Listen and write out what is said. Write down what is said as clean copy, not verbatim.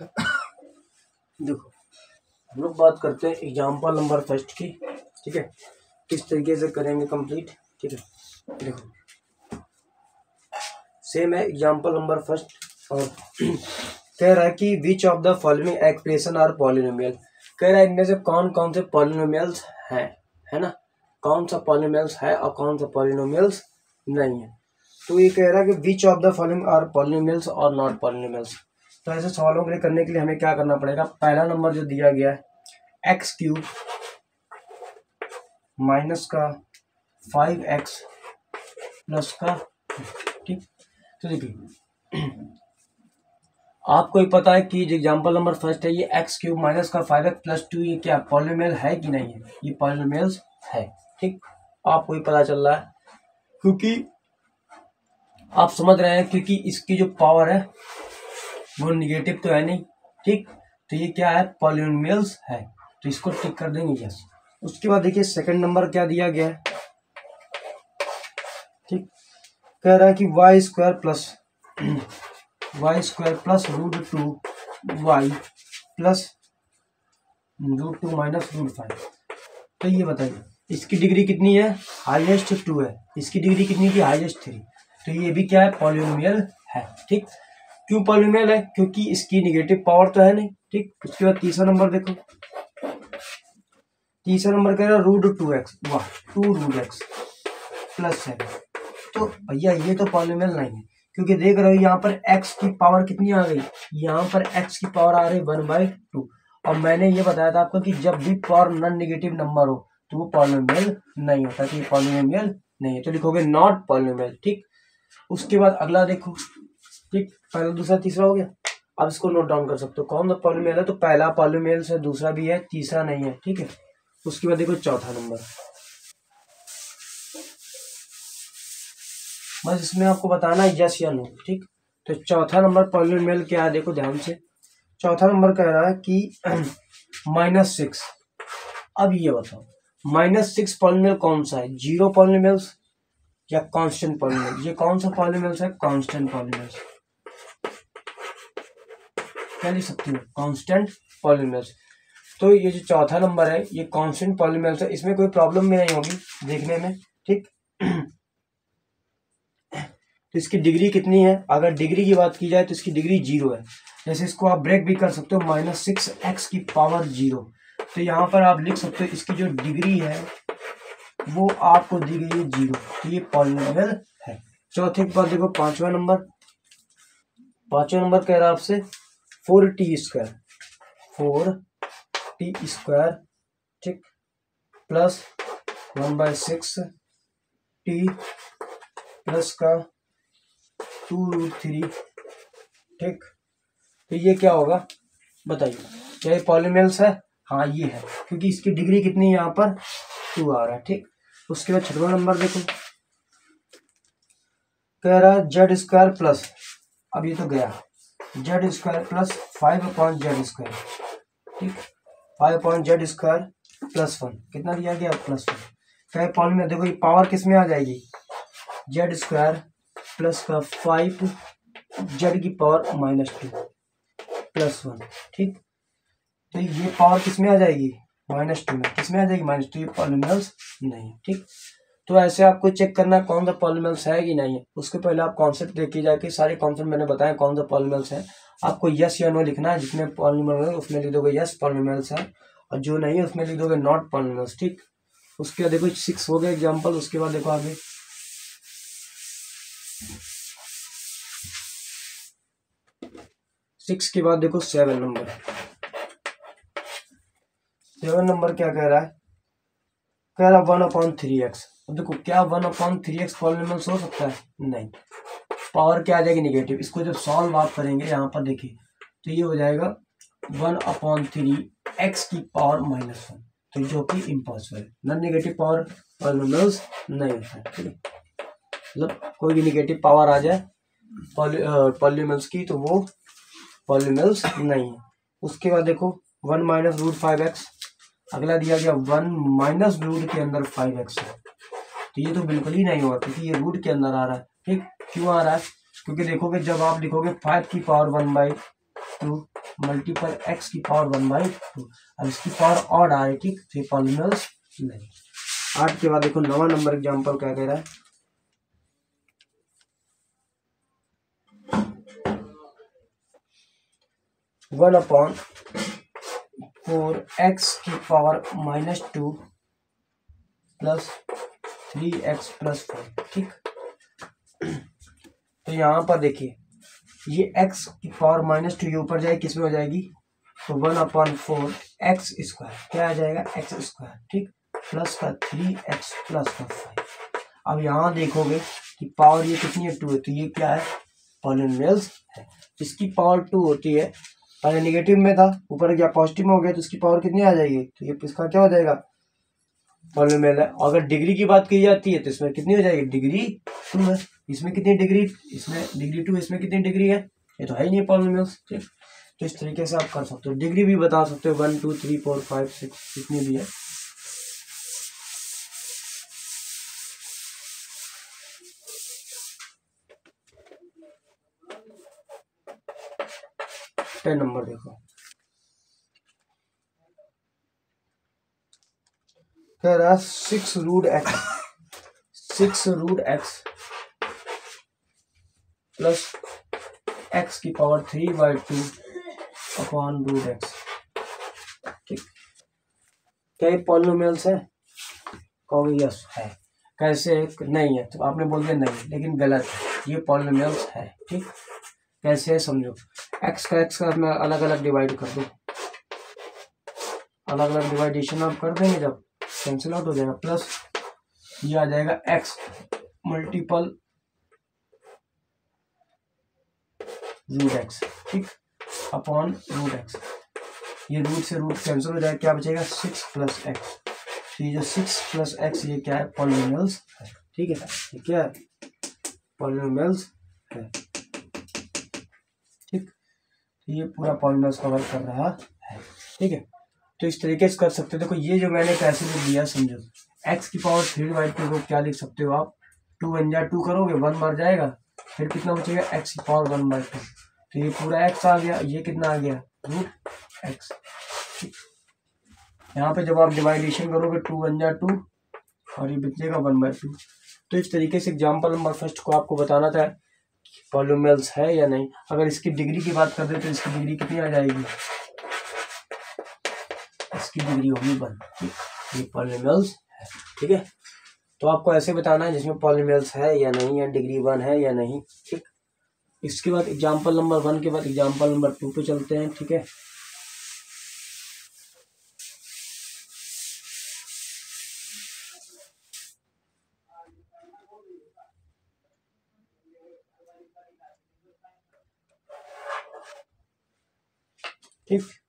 देखो हम लोग बात करते हैं एग्जाम्पल नंबर फर्स्ट की, ठीक है, किस तरीके से करेंगे कंप्लीट। ठीक है, देखो सेम है एग्जाम्पल नंबर फर्स्ट और कह रहा है कि which of the following expression are polynomial. कह रहा है इनमें से कौन कौन से पॉलिनोमियल्स हैं, है ना, कौन सा पॉलिनोमियल्स है और कौन सा पॉलिनोमियल्स नहीं है। तो ये कह रहा है कि which of the following are polynomials or not polynomials. तो ऐसे सवालों के लिए करने के लिए हमें क्या करना पड़ेगा, पहला नंबर जो दिया गया है एक्स क्यूब माइनस का 5x प्लस का, ठीक। तो देखिए आपको ही पता है कि जो एग्जाम्पल नंबर फर्स्ट है ये एक्स क्यूब माइनस का 5x प्लस 2 ये क्या पॉलिनोमियल है कि नहीं है, ये पॉलिनोमियल्स है, ठीक। आपको ही पता चल रहा है क्योंकि आप समझ रहे हैं, क्योंकि इसकी जो पावर है वो निगेटिव तो है नहीं, ठीक। तो ये क्या है, पॉलिनोमियल्स है, तो इसको टिक कर देंगे यस। उसके बाद देखिए सेकंड नंबर क्या दिया गया है, ठीक। कह रहा है कि y square plus root 2 y plus root 2 minus root 5। तो ये बताइए इसकी डिग्री कितनी है, हाईएस्ट 2 है, इसकी डिग्री कितनी थी, हाईएस्ट 3। तो ये भी क्या है, पॉलिनोमियल है, ठीक। क्यों पॉलिनोमियल है, क्योंकि इसकी निगेटिव पावर तो है नहीं, ठीक। उसके बाद तीसरा नंबर देखो, तीसरा नंबर कह रहा है रूट 2x, वाह 2 रूट x प्लस 7। तो भैया ये तो पॉलिनोमियल नहीं है, क्योंकि देख रहे हो यहाँ पर x की पावर कितनी आ गई, यहाँ पर x की पावर आ रही 1/2। और मैंने ये बताया था आपको कि जब भी पावर नॉन नेगेटिव नंबर हो तो वो पॉलिनोमियल नहीं होता, तो ये पॉलिनोमियल नहीं है, तो लिखोगे नॉट पॉलिनोमियल, ठीक। उसके बाद अगला देखो, ठीक, पहला दूसरा तीसरा हो गया। अब इसको नोट डाउन कर सकते हो कौन सा पॉलिनोमियल है, तो पहला पॉलिनोमियल है, दूसरा भी है, तीसरा नहीं है, ठीक है। उसके बाद देखो चौथा नंबर, बस इसमें आपको बताना है यस या नो, ठीक। तो चौथा नंबर पॉलिनोमियल क्या है, देखो ध्यान से। चौथा नंबर कह रहा है कि -6। अब ये बताओ -6 पॉलिनोमियल कौन सा है, जीरो पॉलिनोमियल्स या कांस्टेंट पॉलिनोमियल। ये कौन सा पॉलिनोमियल्स है, कांस्टेंट पॉलिनोमियल्स। क्या लिख सकते हो, कांस्टेंट पॉलिनोमियल्स। तो ये जो चौथा नंबर है ये कांस्टेंट पॉलिनोमियल्स है, इसमें कोई प्रॉब्लम भी नहीं होगी देखने में, ठीक। तो इसकी डिग्री कितनी है, अगर डिग्री की बात की जाए तो इसकी डिग्री 0 है। जैसे इसको आप ब्रेक भी कर सकते हो, -6x की पावर 0। तो यहाँ पर आप लिख सकते हो इसकी जो डिग्री है वो आपको दी गई है 0, तो ये पॉलिनोमियल है। चौथे के बाद देखो पांचवा नंबर कह रहा है आपसे 4t², ठीक, प्लस 1/6t प्लस का 2√3, ठीक। तो ये क्या होगा बताइए, क्या ये पॉलिनोमियल्स है, हाँ ये है, क्योंकि इसकी डिग्री कितनी है यहाँ पर 2 आ रहा है, ठीक। उसके बाद छठवां नंबर देखो, कह रहा है z² प्लस, अब ये तो गया, z² प्लस 5/z², ठीक, 5/z² प्लस 1 कितना दिया गया, प्लस 1। क्या पॉलिनोमियल, देखो ये पावर किस में आ जाएगी, z² प्लस का 5 z की पावर -2 प्लस 1, ठीक। तो ये पावर किस में आ जाएगी, -2 में, किस में आ जाएगी, -2। ये पॉलिनोमियल्स नहीं है, ठीक। तो ऐसे आपको चेक करना है कौन सा पॉलिनोमियल्स है कि नहीं है। उसके पहले आप कॉन्सेप्ट देखिए जाके, सारे कॉन्सेप्ट मैंने बताया कौन सा पॉलिनोमियल्स है। आपको यस या नो लिखना है, जिसमें पॉलिनोमियल है उसमें लिख दोगे यस पॉलिनोमियल्स है, और जो नहीं है उसमें लिख दोगे नॉट पॉलिनोमियल्स, ठीक। उसके बाद देखो 6 हो गया एग्जाम्पल। उसके बाद देखो आगे 6 के बाद देखो 7 नंबर। 7 नंबर क्या कह रहा है, कह रहा 1/3x। अब देखो क्या 1/3x पॉलिनोमियल्स हो सकता है, नहीं, पावर क्या आ जाएगी, निगेटिव। इसको जब सॉल्व आप करेंगे यहाँ पर देखिए तो ये हो जाएगा 1/3x की पावर -1, तो जो कि इम्पॉसिबल है, नॉन नेगेटिव पावर पॉलिनोमियल्स नहीं होता है, ठीक है। मतलब कोई भी नेगेटिव पावर आ जाए पॉलिनोमियल्स की तो वो पॉलिनोमियल्स नहीं है। उसके बाद देखो 1 - √5x, अगला दिया गया 1 माइनस रूट के अंदर 5x है, तो ये तो बिल्कुल ही नहीं होगा क्योंकि ये रूट के अंदर आ रहा है, ठीक। क्यों आ रहा है, क्योंकि देखोगे जब आप लिखोगे 5 की पावर 1/5 टू मल्टीपल एक्स की पावर 1/2। अब इसकी पावर ऑड आ रही, ठीक, तो ये पॉलिनोमियल्स नहीं। 8 के बाद देखो नवा नंबर एग्जाम्पल क्या कह रहा है, 1/4x की पावर -2 प्लस 3x प्लस 4, ठीक। तो यहाँ पर देखिए ये x की पावर -2 ये ऊपर जाएगी, किस में हो जाएगी, तो 1/4x², क्या आ जाएगा, x², ठीक, प्लस का 3x प्लस का 5। अब यहाँ देखोगे कि पावर ये कितनी है, 2 है, तो ये क्या है, पॉलिनोमियल्स है। इसकी पावर 2 होती है, पहले नेगेटिव में था, ऊपर गया पॉजिटिव में हो गया, तो इसकी पावर कितनी आ जाएगी, तो ये इसका क्या हो जाएगा, पॉलिनोमियल है। अगर डिग्री की बात की जाती है तो इसमें कितनी हो जाएगी, डिग्री 2 है, इसमें कितनी डिग्री, इसमें डिग्री 2, इसमें कितनी डिग्री है, ये तो है ही नहीं पॉलिनोमियल्स, ठीक। तो इस तरीके से आप कर सकते हो, डिग्री भी बता सकते हो, 1 2 3 4 5 6 जितनी भी है। टेन नंबर देखो, कह रहा 6√x प्लस x की पावर 3/2 अपॉन √x, ठीक। क्या ये पॉलिनोमियल्स है, कहोगे यस है, कैसे नहीं है, तो आपने बोल दिया नहीं, लेकिन गलत है, ये पॉलिनोमियल्स है, ठीक। कैसे है समझो, x का मैं अलग अलग डिवाइड कर दूं, अलग अलग डिवाइडेशन आप कर देंगे, जब कैंसिल आउट हो जाएगा, प्लस ये आ जाएगा x मल्टीपल √x, ठीक, अपॉन √x, ये रूट से रूट कैंसिल हो जाएगा, क्या बचेगा 6 + x। तो ये जो 6 + x ये क्या है, पॉलिनोमियल्स है, ठीक है, ये क्या है, पॉलिनोमियल्स है, ठीक। ये पूरा पॉलिनोमियल्स कवर कर रहा है, ठीक है। तो इस तरीके से कर सकते हो। देखो ये जो मैंने कैसे लिख दिया समझो, x की पावर 3/2 क्या लिख सकते हो आप, 2 × 2 करोगे 1 मर जाएगा, फिर कितना बचेगा x की पावर 1/2, तो ये पूरा x आ गया, ये कितना आ गया √x। यहाँ पे जब आप डिवाइडेशन करोगे 2 × 2 और ये बचेगा 1/2। तो इस तरीके से एग्जाम्पल नंबर फर्स्ट को आपको बताना था पॉलिनोमियल्स है या नहीं। अगर इसकी डिग्री की बात करते तो इसकी डिग्री कितनी आ जाएगी, इसकी डिग्री होगी 1, ठीक, ये पॉलिनोमियल्स है, ठीक है। तो आपको ऐसे बताना है जिसमें पॉलिनोमियल्स है या नहीं, या डिग्री 1 है या नहीं, ठीक। इसके बाद एग्जाम्पल नंबर 1 के बाद एग्जाम्पल नंबर 2 पे चलते हैं, ठीक है। ठीक।